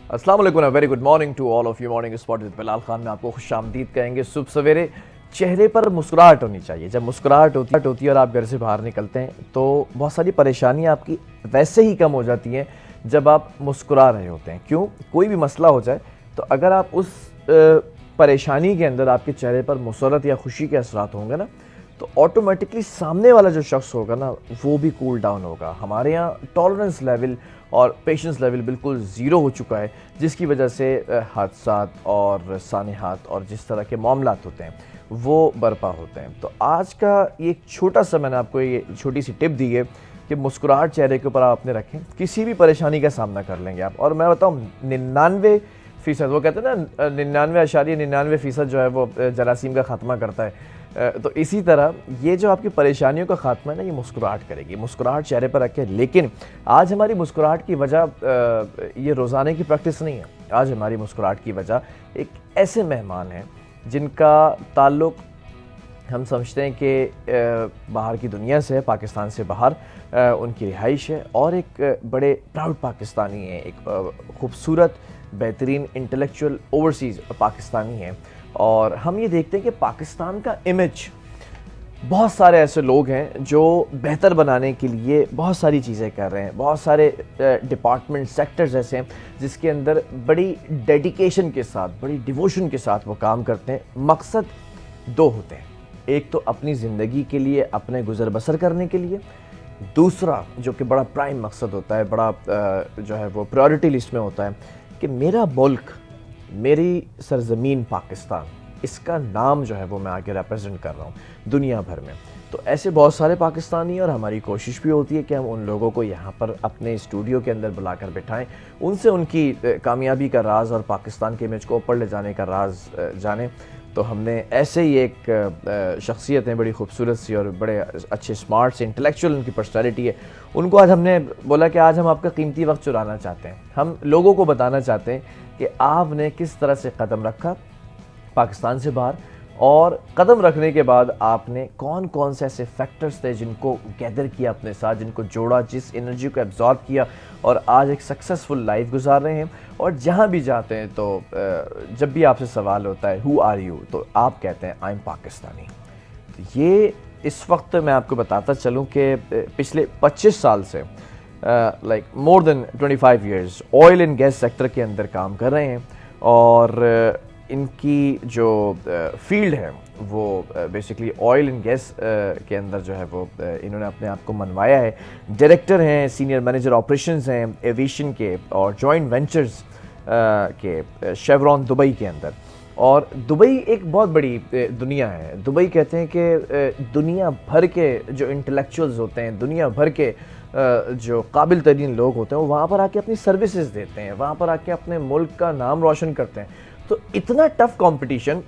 السلام علیکم، very good morning to all of you. Morning spot with Bilal Khan میں آپ کو خوش آمدید کہیں گے. صبح سویرے چہرے پر مسکراہٹ ہونی چاہیے. جب مسکراہٹ ہوتی ہے اور آپ گھر سے باہر نکلتے ہیں تو بہت ساری پریشانیاں آپ کی ویسے ہی کم ہو جاتی ہیں جب آپ مسکرا رہے ہوتے ہیں. کیوں؟ کوئی بھی مسئلہ ہو جائے تو اگر آپ اس پریشانی کے اندر آپ کے چہرے پر مسرت یا خوشی کے اثرات ہوں گے نا تو آٹومیٹکلی سامنے والا جو شخص ہوگا نا وہ بھی کول ڈاؤن ہوگا. ہمارے یہاں ٹالرنس لیول اور پیشنس لیول بالکل زیرو ہو چکا ہے، جس کی وجہ سے حادثات اور سانحات اور جس طرح کے معاملات ہوتے ہیں وہ برپا ہوتے ہیں. تو آج کا یہ ایک چھوٹا سا میں نے آپ کو یہ چھوٹی سی ٹپ دی ہے کہ مسکراہٹ چہرے کے اوپر آپ اپنے رکھیں، کسی بھی پریشانی کا سامنا کر لیں گے آپ. اور میں بتاؤں 99%، وہ کہتے ہیں نا 99.99% جو ہے وہ جراثیم کا خاتمہ کرتا ہے، تو اسی طرح یہ جو آپ کی پریشانیوں کا خاتمہ ہے نا یہ مسکراہٹ کرے گی. مسکراہٹ چہرے پر رکھیں. لیکن آج ہماری مسکراہٹ کی وجہ یہ روزانے کی پریکٹس نہیں ہے. آج ہماری مسکراہٹ کی وجہ ایک ایسے مہمان ہیں جن کا تعلق ہم سمجھتے ہیں کہ باہر کی دنیا سے ہے، پاکستان سے باہر ان کی رہائش ہے، اور ایک بڑے پراؤڈ پاکستانی ہیں، ایک خوبصورت بہترین انٹلیکچوئل اوورسیز پاکستانی ہیں. اور ہم یہ دیکھتے ہیں کہ پاکستان کا امیج، بہت سارے ایسے لوگ ہیں جو بہتر بنانے کے لیے بہت ساری چیزیں کر رہے ہیں. بہت سارے ڈپارٹمنٹ سیکٹرز ایسے ہیں جس کے اندر بڑی ڈیڈیکیشن کے ساتھ، بڑی ڈیووشن کے ساتھ وہ کام کرتے ہیں. مقصد دو ہوتے ہیں، ایک تو اپنی زندگی کے لیے، اپنے گزر بسر کرنے کے لیے، دوسرا جو کہ بڑا پرائم مقصد ہوتا ہے، بڑا جو ہے وہ پرائورٹی لسٹ میں ہوتا ہے کہ میرا ملک، میری سرزمین پاکستان، اس کا نام جو ہے وہ میں آگے ریپرزنٹ کر رہا ہوں دنیا بھر میں. تو ایسے بہت سارے پاکستانی ہیں اور ہماری کوشش بھی ہوتی ہے کہ ہم ان لوگوں کو یہاں پر اپنے اسٹوڈیو کے اندر بلا کر بٹھائیں، ان سے ان کی کامیابی کا راز اور پاکستان کے امیج کو اوپر لے جانے کا راز جانیں. تو ہم نے ایسے ہی ایک شخصیت ہیں بڑی خوبصورت سی اور بڑے اچھے اسمارٹ سے انٹلیکچوئل ان کی پرسنالٹی ہے، ان کو آج ہم نے بولا کہ آج ہم آپ کا قیمتی وقت چرانا چاہتے ہیں. ہم لوگوں کو بتانا چاہتے ہیں کہ آپ نے کس طرح سے قدم رکھا پاکستان سے باہر، اور قدم رکھنے کے بعد آپ نے کون کون سے ایسے فیکٹرز تھے جن کو گیدر کیا اپنے ساتھ، جن کو جوڑا، جس انرجی کو ایبزارب کیا اور آج ایک سکسیسفل لائف گزار رہے ہیں. اور جہاں بھی جاتے ہیں تو جب بھی آپ سے سوال ہوتا ہے ہو آر یو، تو آپ کہتے ہیں آئی ایم پاکستانی. یہ اس وقت میں آپ کو بتاتا چلوں کہ پچھلے 25 سال سے like more than 25 years oil and gas sector کے اندر کام کر رہے ہیں. اور ان کی جو فیلڈ ہے وہ بیسکلی آئل اینڈ گیس کے اندر جو ہے وہ انہوں نے اپنے آپ کو منوایا ہے. ڈائریکٹر ہیں، سینئر مینیجر آپریشنز ہیں ایویشن کے اور جوائنٹ وینچرز کے شیورون دبئی کے اندر. اور دبئی ایک بہت بڑی دنیا ہے. دبئی کہتے ہیں کہ دنیا بھر کے جو انٹلیکچوئلز ہوتے ہیں، دنیا بھر کے جو قابل ترین لوگ ہوتے ہیں وہ وہاں پر آ کے اپنی سروسز دیتے ہیں، وہاں پر آ کے اپنے ملک کا نام روشن کرتے ہیں. تو اتنا ٹف کمپٹیشن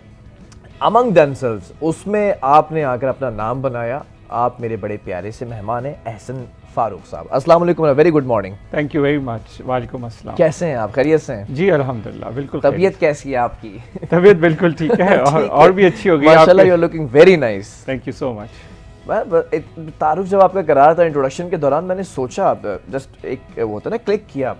امنگ دمسیلز، اس میں آپ نے آ کر اپنا نام بنایا. آپ میرے بڑے پیارے سے مہمان ہیں احسن فاروق صاحب. السلام علیکم، very good morning. Thank you very much. وعلیکم السلام. کیسے ہیں آپ؟ خیریت سے ہیں؟ جی الحمدللہ بالکل. طبیعت کیسی ہے آپ کی؟ طبیعت بالکل ٹھیک ہے اور بھی اچھی ہو گئی ماشاءاللہ. You are looking very nice. Thank you so much. تعارف جب آپ کا کرا رہا تھا انٹروڈکشن کے دوران، میں نے سوچا جسٹ ایک وہ ہوتا ہے نا، کلک کیا.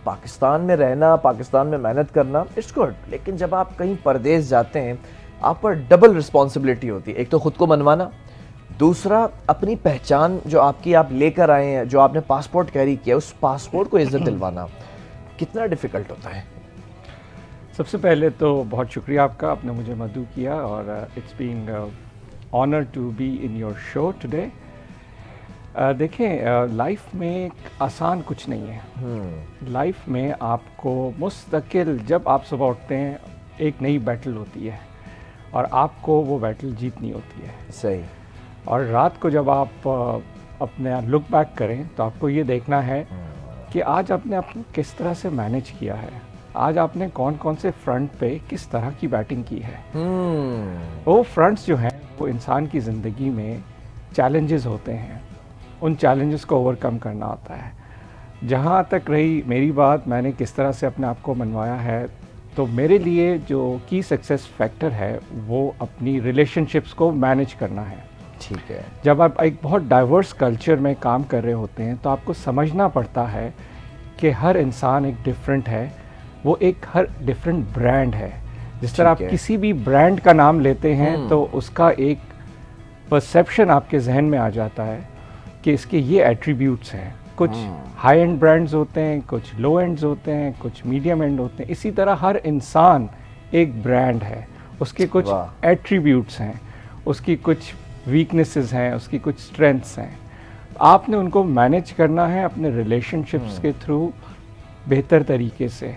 پاکستان میں رہنا، پاکستان میں محنت کرنا اٹس گڈ، لیکن جب آپ کہیں پردیس جاتے ہیں آپ پر ڈبل رسپانسبلٹی ہوتی ہے. ایک تو خود کو منوانا، دوسرا اپنی پہچان جو آپ لے کر آئے ہیں، جو آپ نے پاسپورٹ کیری کیا، اس پاسپورٹ کو عزت دلوانا کتنا ڈیفیکلٹ ہوتا ہے. سب سے پہلے تو بہت شکریہ آپ کا، آپ نے مجھے مدعو کیا، اور it's being honour to be in your show today. دیکھیں لائف میں آسان کچھ نہیں ہے. لائف میں آپ کو مستقل جب آپ صبح اٹھتے ہیں ایک نئی بیٹل ہوتی ہے اور آپ کو وہ بیٹل جیتنی ہوتی ہے. صحیح. اور رات کو جب آپ اپنے لک بیک کریں تو آپ کو یہ دیکھنا ہے کہ آج آپ نے کس طرح سے مینیج کیا ہے، آج آپ نے کون کون سے فرنٹ پہ کس طرح کی بیٹنگ کی ہے. وہ فرنٹس جو ہیں وہ انسان کی زندگی میں چیلنجز ہوتے ہیں، ان چیلنجز کو اوور کم کرنا ہوتا ہے. جہاں تک رہی میری بات، میں نے کس طرح سے اپنے آپ کو منوایا ہے، تو میرے لیے جو کی سکسیس فیکٹر ہے وہ اپنی ریلیشن شپس کو مینیج کرنا ہے. ٹھیک ہے. جب آپ ایک بہت ڈائیورس کلچر میں کام کر رہے ہوتے ہیں تو آپ کو سمجھنا پڑتا ہے کہ کہ ہر انسان ایک ڈفرینٹ ہے, وہ ایک ہر ڈفرینٹ برانڈ ہے. جس طرح آپ کسی بھی برانڈ کا نام لیتے ہیں تو اس کا ایک پرسیپشن آپ کے ذہن میں آ جاتا ہے کہ اس کے یہ ایٹریبیوٹس ہیں. کچھ ہائی اینڈ برانڈز ہوتے ہیں, کچھ لو اینڈز ہوتے ہیں, کچھ میڈیم اینڈ ہوتے ہیں. اسی طرح ہر انسان ایک برانڈ ہے, اس کے کچھ ایٹریبیوٹس ہیں, اس کی کچھ ویکنیسز ہیں, اس کی کچھ اسٹرینتھس ہیں. آپ نے ان کو مینیج کرنا ہے اپنے ریلیشن شپس کے تھرو بہتر طریقے سے.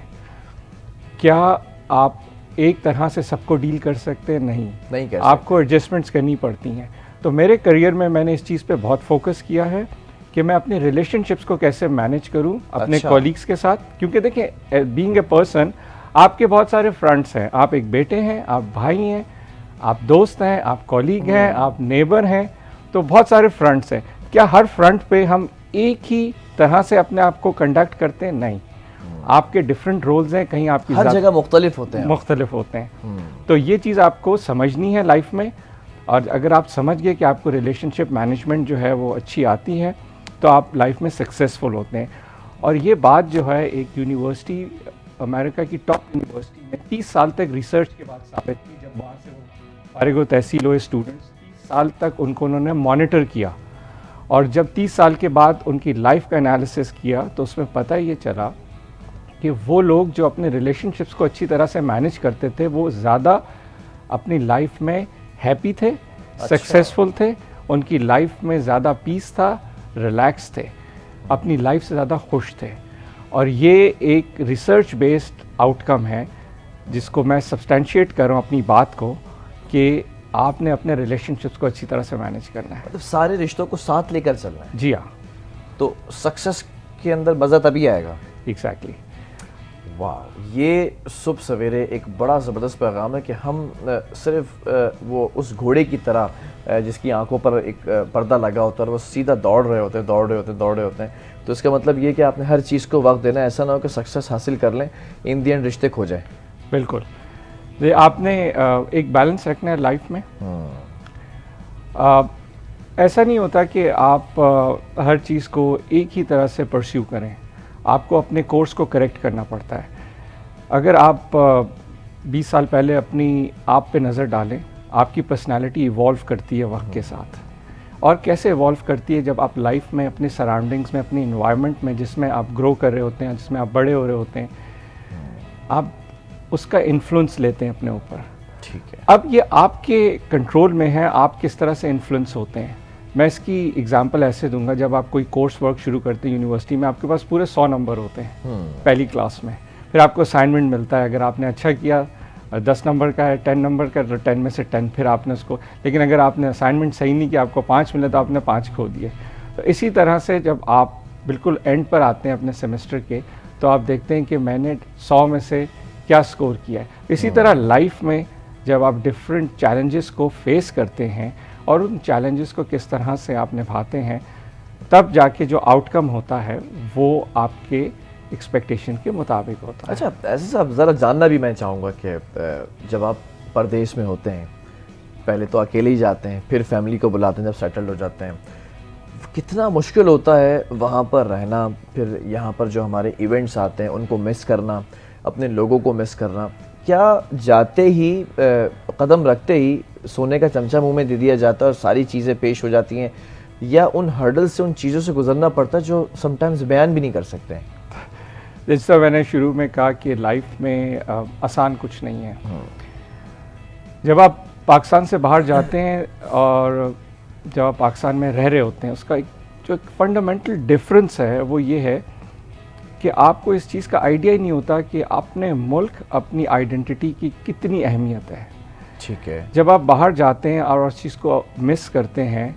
کیا آپ ایک طرح سے سب کو ڈیل کر سکتے ہیں؟ نہیں, آپ کو ایڈجسٹمنٹس کرنی پڑتی ہیں. تو میرے کریئر میں نے اس چیز پہ بہت فوکس کیا ہے کہ میں اپنے ریلیشن شپس کو کیسے مینیج کروں اپنے کولیگس کے ساتھ. کیونکہ دیکھیں, بینگ اے پرسن آپ کے بہت سارے فرنٹس ہیں. آپ ایک بیٹے ہیں, آپ بھائی ہیں, آپ دوست ہیں, آپ کولیگ ہیں, آپ نیبر ہیں, تو بہت سارے فرنٹس ہیں. کیا ہر فرنٹ پہ ہم ایک ہی طرح سے اپنے آپ کو کنڈکٹ کرتے ہیں؟ نہیں, آپ کے ڈفرینٹ رولز ہیں, کہیں آپ کی ہر جگہ مختلف ہوتے ہیں. تو یہ چیز آپ کو سمجھنی ہے لائف میں, اور اگر آپ سمجھ گئے کہ آپ کو ریلیشن شپ مینجمنٹ جو ہے وہ اچھی آتی ہے تو آپ لائف میں سکسیزفل ہوتے ہیں. اور یہ بات جو ہے ایک یونیورسٹی, امریکہ کی ٹاپ یونیورسٹی میں 30 سال تک ریسرچ کے بعد ثابت کی. جب وہاں سے وہ فارغ و تحصیل ہوئے اسٹوڈنٹس, 30 سال تک ان کو انہوں نے مانیٹر کیا, اور جب 30 سال کے بعد ان کی لائف کا انالیسس کیا تو اس میں پتہ یہ چلا کہ وہ لوگ جو اپنے ریلیشن شپس کو اچھی طرح سے مینیج کرتے تھے وہ زیادہ اپنی لائف میں ہیپی تھے, سکسیزفل تھے, ان کی لائف میں زیادہ پیس تھا, ریلیکس تھے, اپنی لائف سے زیادہ خوش تھے. اور یہ ایک ریسرچ بیسڈ آؤٹ کم ہے جس کو میں سبسٹینشیٹ کر رہا ہوں اپنی بات کو, کہ آپ نے اپنے ریلیشن شپس کو اچھی طرح سے مینیج کرنا ہے. مطلب سارے رشتوں کو ساتھ لے کر چلنا ہے. جی ہاں, تو سکسیس کے اندر مزہ تبھی آئے گا. ایگزیکٹلی. واہ, یہ صبح سویرے ایک بڑا زبردست پیغام ہے کہ ہم صرف وہ اس گھوڑے کی طرح جس کی آنکھوں پر ایک پردہ لگا ہوتا ہے اور وہ سیدھا دوڑ رہے ہوتے ہیں. تو اس کا مطلب یہ کہ آپ نے ہر چیز کو وقت دینا ہے. ایسا نہ ہو کہ سکسیس حاصل کر لیں, ان دی اینڈ رشتے کھو جائیں. بالکل, آپ نے ایک بیلنس رکھنا ہے لائف میں. ایسا نہیں ہوتا کہ آپ ہر چیز کو ایک ہی طرح سے پرسیو کریں. آپ کو اپنے کورس کو کریکٹ کرنا پڑتا ہے. اگر آپ 20 سال پہلے اپنی آپ پہ نظر ڈالیں, آپ کی پرسنالٹی ایوالو کرتی ہے وقت کے ساتھ. اور کیسے ایوالو کرتی ہے؟ جب آپ لائف میں اپنی سراؤنڈنگس میں, اپنی انوائرمنٹ میں جس میں آپ گرو کر رہے ہوتے ہیں, جس میں آپ بڑے ہو رہے ہوتے ہیں, آپ اس کا انفلوئنس لیتے ہیں اپنے اوپر. ٹھیک ہے, اب یہ آپ کے کنٹرول میں ہے آپ کس طرح سے انفلوئنس ہوتے ہیں. میں اس کی اگزامپل ایسے دوں گا, جب آپ کوئی کورس ورک شروع کرتے ہیں یونیورسٹی میں, آپ کے پاس پورے 100 نمبر ہوتے ہیں پہلی کلاس میں. پھر آپ کو اسائنمنٹ ملتا ہے, اگر آپ نے اچھا کیا 10 نمبر کا ہے, 10 نمبر کا, 10 میں سے 10 پھر آپ نے اس کو, لیکن اگر آپ نے اسائنمنٹ صحیح نہیں کیا, آپ کو 5 ملے تو آپ نے 5 کھو دیے. تو اسی طرح سے جب آپ بالکل اینڈ پر آتے ہیں اپنے سیمسٹر کے, تو آپ دیکھتے ہیں کہ میں نے 100 میں سے کیا سکور کیا ہے. اسی طرح لائف میں جب آپ ڈفرینٹ چیلنجز کو فیس کرتے ہیں اور ان چیلنجز کو کس طرح سے آپ نبھاتے ہیں, تب جا کے جو آؤٹ کم ہوتا ہے وہ آپ کے ایکسپیکٹیشن کے مطابق ہوتا ہے. اچھا, ایسے صاحب ذرا جاننا بھی میں چاہوں گا کہ جب آپ پردیس میں ہوتے ہیں, پہلے تو اکیلے ہی جاتے ہیں, پھر فیملی کو بلاتے ہیں جب سیٹلڈ ہو جاتے ہیں, کتنا مشکل ہوتا ہے وہاں پر رہنا, پھر یہاں پر جو ہمارے ایونٹس آتے ہیں ان کو مس کرنا, اپنے لوگوں کو مس کرنا. کیا جاتے ہی قدم رکھتے ہی سونے کا چمچہ منہ میں دے دیا جاتا ہے اور ساری چیزیں پیش ہو جاتی ہیں, یا ان ہرڈل سے, ان چیزوں سے گزرنا پڑتا ہے جو سم ٹائمز بیان بھی نہیں کر سکتے ہیں؟ جس طرح میں نے شروع میں کہا کہ لائف میں آسان کچھ نہیں ہے. جب آپ پاکستان سے باہر جاتے ہیں اور جب آپ پاکستان میں رہ رہے ہوتے ہیں, اس کا جو ایک فنڈامنٹل ڈفرینس ہے وہ یہ ہے کہ آپ کو اس چیز کا آئیڈیا ہی نہیں ہوتا کہ اپنے ملک, اپنی آئیڈینٹی کی کتنی اہمیت ہے. ٹھیک ہے, جب آپ باہر جاتے ہیں اور اس چیز کو مس کرتے ہیں,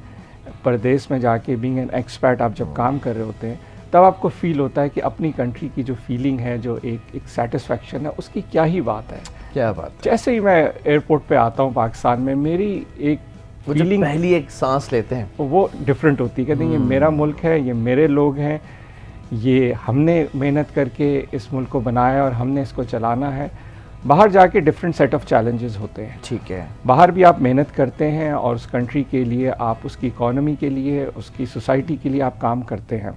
پردیس میں جا کے بینگ این ایکسپیٹ آپ جب کام کر رہے ہوتے ہیں, تب آپ کو فیل ہوتا ہے کہ اپنی کنٹری کی جو فیلنگ ہے, جو ایک سیٹسفیکشن ہے, اس کی کیا ہی بات ہے. کیا بات. جیسے ہی میں ایئرپورٹ پہ آتا ہوں پاکستان میں, میری ایک فیلنگ, پہلی ایک سانس لیتے ہیں وہ ڈفرینٹ ہوتی ہے. کہتے ہیں یہ میرا ملک ہے, یہ میرے لوگ ہیں, یہ ہم نے محنت کر کے اس ملک کو بنایا اور ہم نے اس کو چلانا ہے. باہر جا کے ڈفرینٹ سیٹ آف چیلنجز ہوتے ہیں. ٹھیک ہے, باہر بھی آپ محنت کرتے ہیں اور اس کنٹری کے لیے, آپ اس کی اکانومی کے لیے, اس کی سوسائٹی کے لیے آپ کام کرتے ہیں.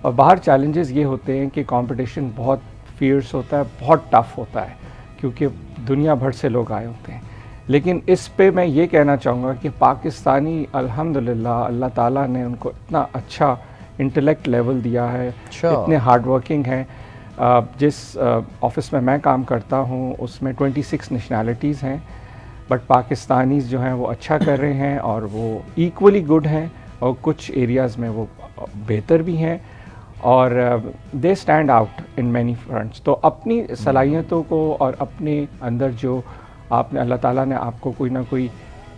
اور باہر چیلنجز یہ ہوتے ہیں کہ کمپٹیشن بہت فیئرس ہوتا ہے, بہت ٹف ہوتا ہے, کیونکہ دنیا بھر سے لوگ آئے ہوتے ہیں. لیکن اس پہ میں یہ کہنا چاہوں گا کہ پاکستانی الحمدللہ اللہ تعالیٰ نے ان کو اتنا اچھا انٹلیکٹ لیول دیا ہے, اتنے ہارڈ ورکنگ ہیں. جس آفس میں میں کام کرتا ہوں اس میں 26 نیشنلٹیز ہیں, بٹ پاکستانیز جو ہیں وہ اچھا کر رہے ہیں اور وہ ایکولی گڈ ہیں, اور کچھ ایریاز میں وہ بہتر بھی ہیں, اور they stand out in many fronts. تو اپنی صلاحیتوں کو اور اپنے اندر جو آپ نے اللہ تعالیٰ نے آپ کو کوئی نہ کوئی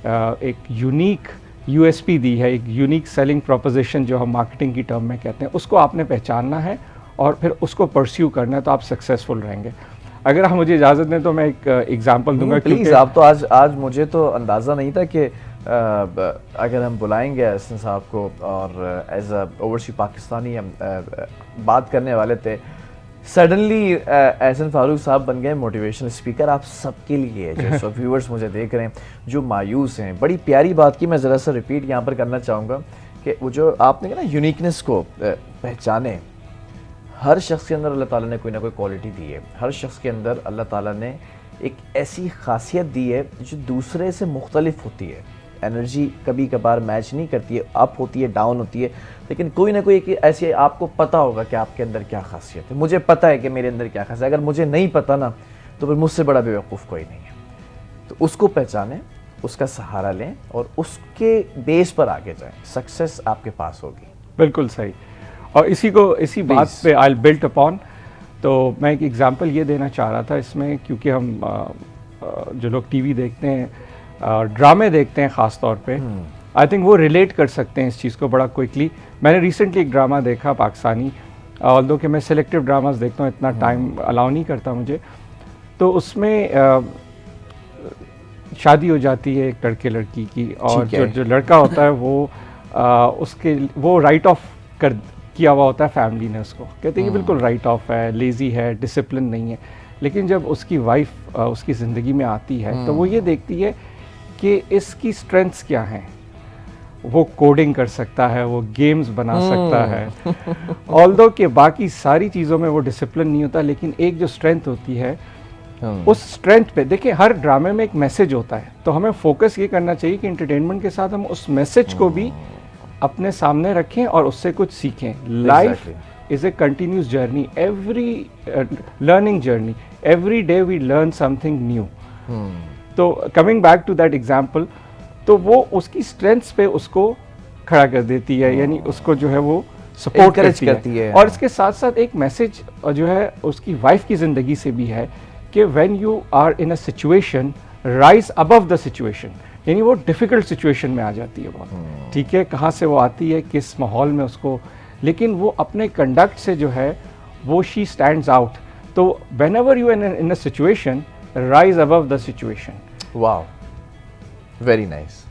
ایک یونیک یو ایس پی دی ہے, ایک یونیک سیلنگ پروپوزیشن جو ہم مارکیٹنگ کی ٹرم میں کہتے ہیں, اس کو آپ نے پہچاننا ہے اور پھر اس کو پرسیو کرنا ہے, تو آپ سکسیزفل رہیں گے. اگر آپ مجھے اجازت دیں تو میں ایک ایگزامپل دوں گا. پلیز. آپ تو آج مجھے تو اندازہ نہیں تھا کہ اگر ہم بلائیں گے احسن صاحب کو اور ایز اے اوورسی پاکستانی ہم بات کرنے والے تھے, سڈنلی احسن فاروق صاحب بن گئے موٹیویشنل اسپیکر آپ سب کے لیے. جو سب ویورز مجھے دیکھ رہے ہیں جو مایوس ہیں, بڑی پیاری بات کی میں ذرا سا ریپیٹ یہاں پر کرنا چاہوں گا کہ وہ جو آپ نے کہا نا یونیکنیس کو پہچانے. ہر شخص کے اندر اللہ تعالیٰ نے کوئی نہ کوئی کوالٹی دی ہے, ہر شخص کے اندر اللہ تعالیٰ نے ایک ایسی خاصیت دی ہے جو دوسرے سے مختلف ہوتی ہے. انرجی کبھی کبھار میچ نہیں کرتی ہے, اپ ہوتی ہے, ڈاؤن ہوتی ہے, لیکن کوئی نہ کوئی ایسی آپ کو پتہ ہوگا کہ آپ کے اندر کیا خاصیت ہے. مجھے پتہ ہے کہ میرے اندر کیا خاصیت ہے, اگر مجھے نہیں پتہ نا تو پھر مجھ سے بڑا بیوقوف کوئی نہیں ہے. تو اس کو پہچانیں, اس کا سہارا لیں اور اس کے بیس پر آگے جائیں, سکسیس آپ کے پاس ہوگی. بالکل صحیح. اور اسی بات پہ آئی بلٹ اپون. تو میں ایک ایگزامپل یہ دینا چاہ رہا تھا اس میں, کیونکہ ہم جو لوگ ٹی وی دیکھتے ہیں, ڈرامے دیکھتے ہیں خاص طور پہ, آئی تھنک وہ ریلیٹ کر سکتے ہیں اس چیز کو بڑا کوئکلی. میں نے ریسنٹلی ایک ڈرامہ دیکھا پاکستانی, آلدو کہ میں سلیکٹیو ڈراماز دیکھتا ہوں, اتنا ٹائم الاؤ نہیں کرتا مجھے. تو اس میں شادی ہو جاتی ہے ایک لڑکے لڑکی کی, اور جو لڑکا ہوتا ہے وہ رائٹ آف کیا ہوا ہوتا ہے فیملی نے, اس کو کہتے ہیں کہ بالکل رائٹ آف ہے, لیزی ہے, ڈسپلن نہیں ہے. لیکن جب اس کی وائف اس کی زندگی میں آتی ہے تو وہ یہ دیکھتی ہے کہ اس کی اسٹرینتھس کیا ہیں. وہ کوڈنگ کر سکتا ہے, وہ گیمز بنا سکتا ہے, آلدو کہ باقی ساری چیزوں میں وہ ڈسپلن نہیں ہوتا, لیکن ایک جو اسٹرینتھ ہوتی ہے اس اسٹرینتھ پہ. دیکھیں ہر ڈرامے میں ایک میسج ہوتا ہے, تو ہمیں فوکس یہ کرنا چاہیے کہ انٹرٹینمنٹ کے ساتھ ہم اس میسج کو بھی اپنے سامنے رکھیں اور اس سے کچھ سیکھیں. Life is a continuous journey, every learning journey, every day we learn something new. تو coming back to that example, تو وہ اس کی اسٹرینتھس پہ اس کو کھڑا کر دیتی ہے, یعنی اس کو جو ہے وہ سپورٹ کرتی ہے. اور اس کے ساتھ ساتھ ایک میسج جو ہے اس کی وائف کی زندگی سے بھی ہے کہ when you are in a situation rise above the situation. یعنی وہ ڈیفیکلٹ سچویشن میں آ جاتی ہے بہت, ٹھیک ہے, کہاں سے وہ آتی ہے, کس ماحول میں اس کو, لیکن وہ اپنے کنڈکٹ سے جو ہے وہ شی اسٹینڈز آؤٹ. تو whenever you in a situation rise above the situation. Wow, very nice.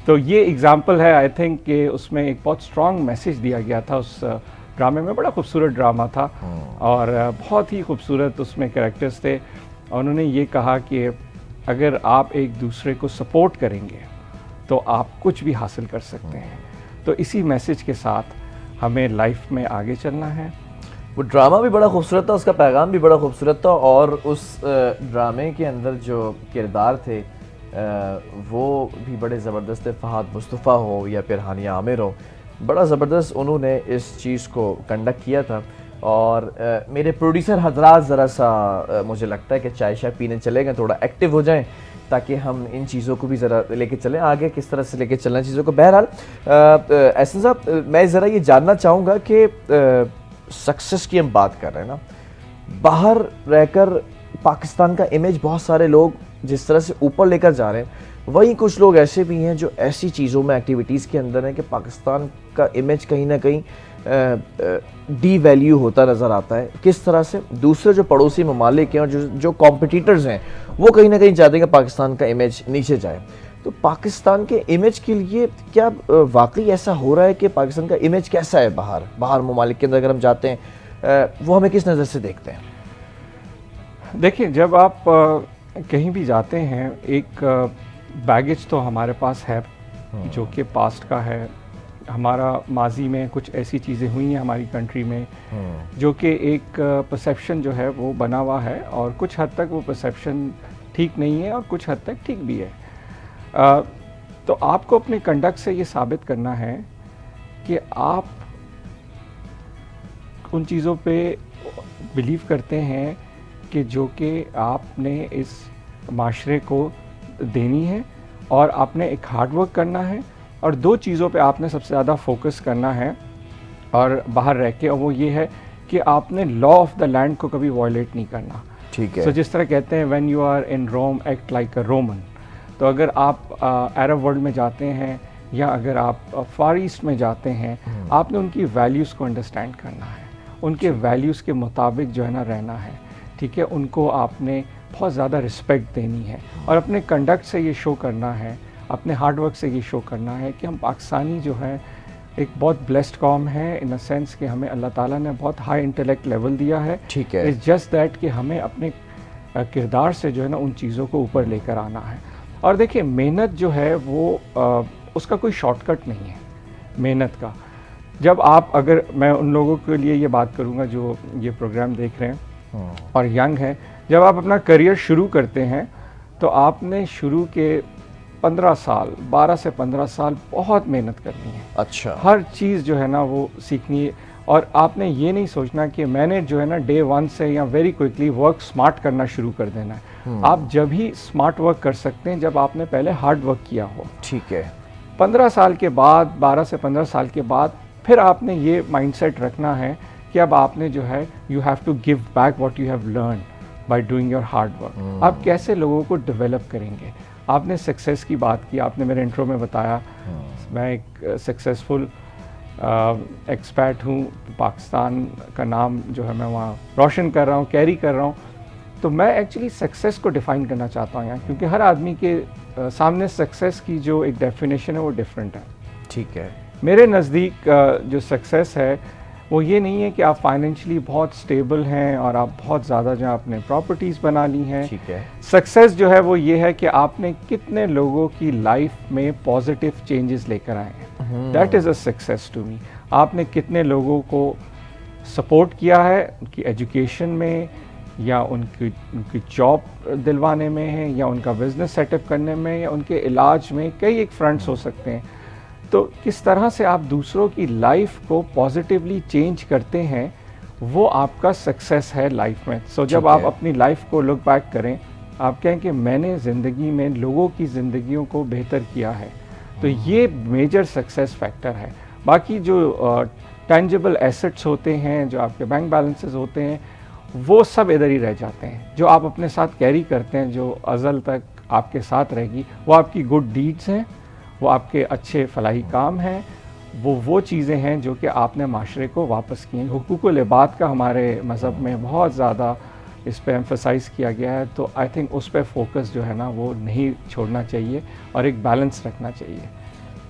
تو یہ ایگزامپل ہے آئی تھنک کہ اس میں ایک بہت اسٹرانگ میسج دیا گیا تھا اس ڈرامے میں. بڑا خوبصورت ڈرامہ تھا اور بہت ہی خوبصورت اس میں کریکٹرز تھے. انہوں نے یہ کہا کہ اگر آپ ایک دوسرے کو سپورٹ کریں گے تو آپ کچھ بھی حاصل کر سکتے ہیں. تو اسی میسج کے ساتھ ہمیں لائف میں آگے چلنا ہے. وہ ڈرامہ بھی بڑا خوبصورت تھا, اس کا پیغام بھی بڑا خوبصورت تھا, اور اس ڈرامے کے اندر جو کردار تھے وہ بھی بڑے زبردست تھے. فہد مصطفیٰ ہو یا پھر ہانیہ عامر ہو, بڑا زبردست انہوں نے اس چیز کو کنڈکٹ کیا تھا. اور میرے پروڈیوسر حضرات ذرا سا مجھے لگتا ہے کہ چائے شائے پینے چلے گئے, تھوڑا ایکٹیو ہو جائیں تاکہ ہم ان چیزوں کو بھی ذرا لے کے چلیں آگے, کس طرح سے لے کے چلنا چیزوں کو. بہرحال احسن صاحب, میں ذرا یہ جاننا چاہوں گا کہ سکسیس کی ہم بات کر رہے ہیں نا, باہر رہ کر پاکستان کا امیج بہت سارے لوگ جس طرح سے اوپر لے کر جا رہے ہیں, وہیں کچھ لوگ ایسے بھی ہیں جو ایسی چیزوں میں ایکٹیویٹیز کے اندر ہیں کہ پاکستان کا امیج کہیں نہ کہیں ڈی ویلیو ہوتا نظر آتا ہے. کس طرح سے دوسرے جو پڑوسی ممالک ہیں اور جو کمپٹیٹرز ہیں وہ کہیں نہ کہیں چاہتے ہیں کہ پاکستان کا امیج نیچے جائے. تو پاکستان کے امیج کے لیے کیا واقعی ایسا ہو رہا ہے کہ پاکستان کا امیج کیسا ہے باہر ممالک کے اندر اگر ہم جاتے ہیں, وہ ہمیں کس نظر سے دیکھتے ہیں؟ دیکھیں جب آپ کہیں بھی جاتے ہیں ایک بیگیج تو ہمارے پاس ہے جو کہ پاسٹ کا ہے, ہمارا ماضی میں کچھ ایسی چیزیں ہوئی ہیں ہماری کنٹری میں جو کہ ایک پرسیپشن جو ہے وہ بنا ہوا ہے، اور کچھ حد تک وہ پرسیپشن ٹھیک نہیں ہے اور کچھ حد تک ٹھیک بھی ہے. تو آپ کو اپنے کنڈکٹ سے یہ ثابت کرنا ہے کہ آپ ان چیزوں پہ بلیو کرتے ہیں کہ جو کہ آپ نے اس معاشرے کو دینی ہے، اور آپ نے ایک ہارڈ ورک کرنا ہے، اور 2 چیزوں پہ آپ نے سب سے زیادہ فوکس کرنا ہے اور باہر رہ کے، اور وہ یہ ہے کہ آپ نے لا آف دا لینڈ کو کبھی وائلیٹ نہیں کرنا. ٹھیک ہے. سو جس طرح کہتے ہیں when you are in Rome act like a Roman. تو اگر آپ عرب ورلڈ میں جاتے ہیں یا اگر آپ فار ایسٹ میں جاتے ہیں، آپ نے ان کی ویلیوز کو انڈرسٹینڈ کرنا ہے، ان کے ویلیوز کے مطابق جو ہے نا رہنا ہے. ٹھیک ہے، ان کو آپ نے بہت زیادہ رسپیکٹ دینی ہے، اور اپنے کنڈکٹ سے یہ شو کرنا ہے، اپنے ہارڈ ورک سے یہ شو کرنا ہے کہ ہم پاکستانی جو ہے ایک بہت بلیسڈ قوم ہے، ان اے سینس کہ ہمیں اللہ تعالیٰ نے بہت ہائی انٹلیکٹ لیول دیا ہے. ٹھیک ہے. اٹس جسٹ دیٹ کہ ہمیں اپنے کردار سے جو ہے نا ان چیزوں کو اوپر لے کر آنا ہے. اور دیکھیں، محنت جو ہے وہ اس کا کوئی شارٹ کٹ نہیں ہے محنت کا. جب آپ، اگر میں ان لوگوں کے لیے یہ بات کروں گا جو یہ پروگرام دیکھ رہے ہیں اور ینگ ہیں، جب آپ اپنا کریئر شروع کرتے ہیں تو آپ نے شروع کے 15 سال 12 سے 15 سال بہت محنت کرنی ہے. اچھا. ہر چیز جو ہے نا وہ سیکھنی ہے، اور آپ نے یہ نہیں سوچنا کہ میں نے جو ہے نا ڈے 1 سے یا ویری کوئکلی ورک سمارٹ کرنا شروع کر دینا ہے. آپ جب ہی سمارٹ ورک کر سکتے ہیں جب آپ نے پہلے ہارڈ ورک کیا ہو. ٹھیک ہے. 15 سال کے بعد، 12 سے 15 سال کے بعد پھر آپ نے یہ مائنڈ سیٹ رکھنا ہے کہ اب آپ نے جو ہے you have to give back what you have learn by doing your hard work. آپ کیسے لوگوں کو ڈیولپ کریں گے. آپ نے سکسیس کی بات کی، آپ نے میرے انٹرو میں بتایا میں ایک سکسیزفل ایکسپیٹ ہوں، پاکستان کا نام جو ہے میں وہاں روشن کر رہا ہوں، کیری کر رہا ہوں. تو میں ایکچولی سکسیس کو ڈیفائن کرنا چاہتا ہوں یہاں، کیونکہ ہر آدمی کے سامنے سکسیس کی جو ایک ڈیفینیشن ہے وہ ڈفرینٹ ہے. ٹھیک ہے. میرے نزدیک جو سکسیس ہے وہ یہ نہیں ہے کہ آپ فائنینشلی بہت اسٹیبل ہیں اور آپ بہت زیادہ جو آپ نے پراپرٹیز بنا لی ہیں. ٹھیک ہے. سکسیس جو ہے وہ یہ ہے کہ آپ نے کتنے لوگوں کی لائف میں پازیٹیو چینجز لے کر آئے ہیں. That is a success to me. آپ نے کتنے لوگوں کو سپورٹ کیا ہے ان کی ایجوکیشن میں، یا ان کی جاب دلوانے میں ہے، یا ان کا بزنس سیٹ اپ کرنے میں، یا ان کے علاج میں. کئی ایک فرنٹس ہو سکتے ہیں. تو کس طرح سے آپ دوسروں کی لائف کو پازیٹیولی چینج کرتے ہیں، وہ آپ کا سکسیس ہے لائف میں. سو جب آپ اپنی لائف کو لک بیک کریں، آپ کہیں کہ میں نے زندگی میں لوگوں کی زندگیوں کو بہتر کیا ہے، تو یہ میجر سکسیس فیکٹر ہے. باقی جو ٹینجیبل ایسٹس ہوتے ہیں، جو آپ کے بینک بیلنسز ہوتے ہیں، وہ سب ادھر ہی رہ جاتے ہیں. جو آپ اپنے ساتھ کیری کرتے ہیں، جو ازل تک آپ کے ساتھ رہے گی، وہ آپ کی گڈ ڈیڈز ہیں، وہ آپ کے اچھے فلاحی کام ہیں، وہ چیزیں ہیں جو کہ آپ نے معاشرے کو واپس کی ہیں. حقوق العباد کا ہمارے مذہب میں بہت زیادہ اس پہ ایمفسائز کیا گیا ہے. تو آئی تھنک اس پہ فوکس جو ہے نا وہ نہیں چھوڑنا چاہیے اور ایک بیلنس رکھنا چاہیے.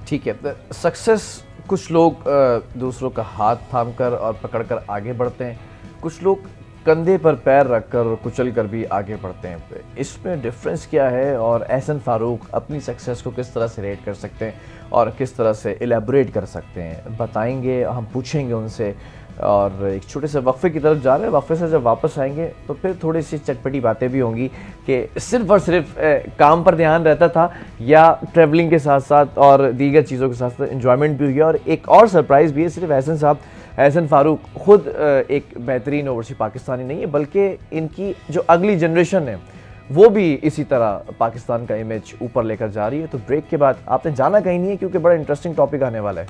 ٹھیک ہے. سکسیس کچھ لوگ دوسروں کا ہاتھ تھام کر اور پکڑ کر آگے بڑھتے ہیں، کچھ لوگ کندھے پر پیر رکھ کر کچل کر بھی آگے بڑھتے ہیں. اس میں ڈفرینس کیا ہے، اور احسن فاروق اپنی سکسیس کو کس طرح سے ریٹ کر سکتے ہیں اور کس طرح سے ایلیبوریٹ کر سکتے ہیں، بتائیں گے. ہم پوچھیں گے ان سے، اور ایک چھوٹے سے وقفے کی طرف جا رہے ہیں. وقفے سے جب واپس آئیں گے تو پھر تھوڑی سی چٹپٹی باتیں بھی ہوں گی کہ صرف اور صرف کام پر دھیان رہتا تھا، یا ٹریولنگ کے ساتھ ساتھ اور دیگر چیزوں کے ساتھ ساتھ انجوائمنٹ بھی ہوئی ہے. اور ایک اور سرپرائز بھی ہے، صرف احسن فاروق خود ایک بہترین اوورسیز پاکستانی نہیں ہے، بلکہ ان کی جو اگلی جنریشن ہے وہ بھی اسی طرح پاکستان کا امیج اوپر لے کر جا رہی ہے. تو بریک کے بعد آپ نے جانا کہیں نہیں ہے، کیونکہ بڑا انٹرسٹنگ ٹاپک آنے والا ہے.